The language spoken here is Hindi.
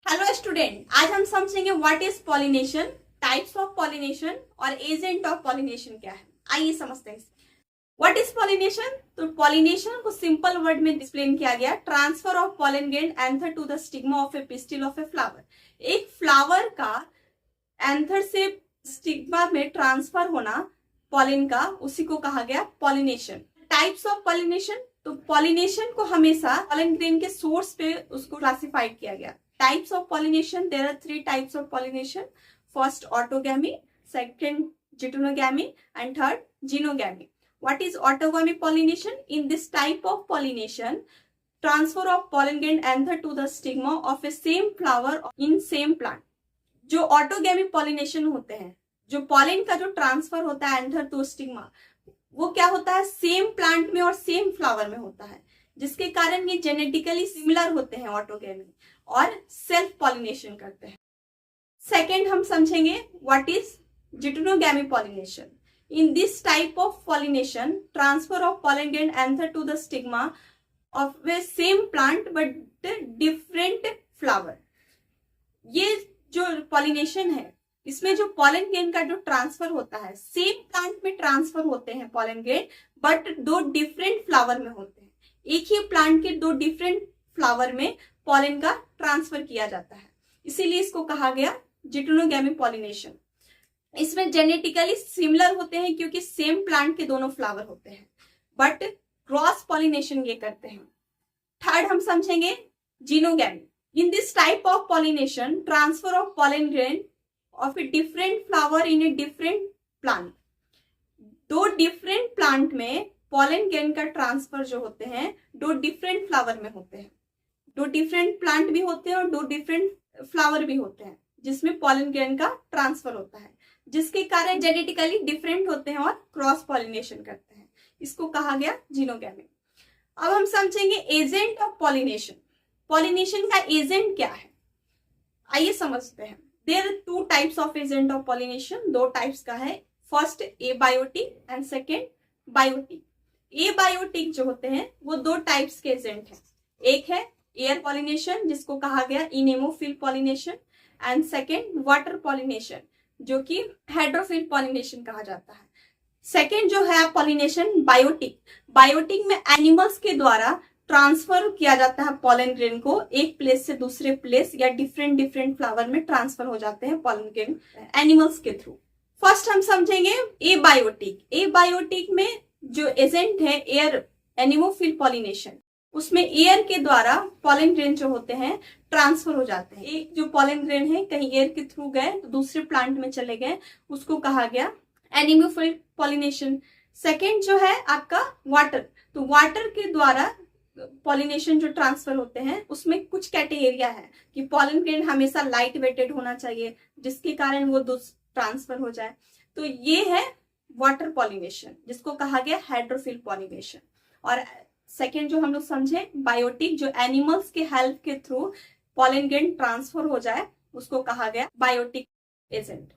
हेलो स्टूडेंट, आज हम समझेंगे what is pollination, types of pollination और एजेंट ऑफ पॉलिनेशन क्या है। आइए समझते हैं। What is pollination? तो पॉलिनेशन को सिंपल वर्ड में एक्सप्लेन किया गया, transfer of pollen grain anther to the stigma of a pistil of a flower. एक फ्लावर का एंथर से स्टिग्मा में ट्रांसफर होना पॉलिन का, उसी को कहा गया पॉलिनेशन। टाइप्स ऑफ पॉलिनेशन, तो पॉलिनेशन को हमेशा पॉलन ग्रेन के सोर्स पे उसको क्लासिफाइड किया गया। Types of pollination, there are 3 types of pollination. First autogamy, second geitonogamy, and third genogamy. What is autogamy pollination? In this type of pollination, transfer of pollen grain anther to the stigma of a same flower in same plant. जो ऑटोगैमी पॉलिनेशन होते हैं, जो पॉलिन का जो ट्रांसफर होता है एंथर टू स्टिग्मा, वो क्या होता है, सेम प्लांट में और सेम फ्लावर में होता है, जिसके कारण ये जेनेटिकली सिमिलर होते हैं ऑटोगैमी और सेल्फ पॉलिनेशन करते हैं। सेकेंड हम समझेंगे what is geitonogamy pollination. In this type of pollination, transfer of pollen grain anther to the stigma of the same plant but different flower. ये जो पॉलिनेशन है, इसमें जो पॉलन ग्रेन का जो ट्रांसफर होता है, सेम प्लांट में ट्रांसफर होते हैं pollen grain, but 2 different flower में होते हैं। एक ही प्लांट के 2 डिफरेंट फ्लावर में पॉलन का ट्रांसफर किया जाता है, इसीलिए इसको कहा गया जिटोनोगैमी पॉलिनेशन। इसमें जेनेटिकली सिमिलर होते हैं क्योंकि सेम प्लांट के दोनों फ्लावर होते हैं, बट क्रॉस पॉलिनेशन ये करते हैं। थर्ड हम समझेंगे xenogamy. In this type of pollination, transfer of pollen grain of a different flower in a different plant. 2 different plant में पॉलन ग्रेन का ट्रांसफर जो होते हैं 2 डिफरेंट फ्लावर में होते हैं। 2 डिफरेंट प्लांट भी होते हैं और 2 डिफरेंट फ्लावर भी होते हैं, जिसमें पॉलन ग्रेन का ट्रांसफर होता है, जिसके कारण जेनेटिकली डिफरेंट होते हैं और क्रॉस पॉलिनेशन करते हैं। इसको कहा गया जीनोगैमी। अब हम समझेंगे एजेंट ऑफ पॉलिनेशन। पॉलिनेशन का एजेंट क्या है, आइए समझते हैं। There are 2 types of agent of pollination, 2 types का है। First abiotic and second biotic. Abiotic जो होते हैं वो 2 टाइप्स के एजेंट हैं। एक है एयर पॉलिनेशन, जिसको कहा गया anemophily pollination, and second water pollination, जो कि हाइड्रोफिल पॉलिनेशन कहा जाता है। सेकेंड जो है पॉलिनेशन बायोटिक। बायोटिक में एनिमल्स के द्वारा ट्रांसफर किया जाता है पॉलन ग्रेन को, एक प्लेस से दूसरे प्लेस या डिफरेंट फ्लावर में ट्रांसफर हो जाते हैं पॉलन ग्रेन एनिमल्स के थ्रू। फर्स्ट हम समझेंगे एबायोटिक। एबायोटिक में जो एजेंट है एयर, एनिमोफिल पॉलिनेशन, उसमें एयर के द्वारा पॉलन ग्रेन जो होते हैं ट्रांसफर हो जाते हैं। एक जो पॉलन ग्रेन है कहीं एयर के थ्रू गए तो दूसरे प्लांट में चले गए, उसको कहा गया एनिमोफिल पॉलिनेशन। सेकेंड जो है आपका वाटर, तो वाटर के द्वारा पॉलिनेशन जो ट्रांसफर होते हैं उसमें कुछ क्राइटेरिया है कि पॉलन ग्रेन हमेशा लाइट वेटेड होना चाहिए, जिसके कारण वो ट्रांसफर हो जाए। तो ये है वाटर पॉलिनेशन, जिसको कहा गया हाइड्रोफिल पॉलिनेशन। और सेकेंड जो हम लोग समझे बायोटिक, जो एनिमल्स के हेल्प के थ्रू पॉलन ग्रेन ट्रांसफर हो जाए, उसको कहा गया बायोटिक एजेंट।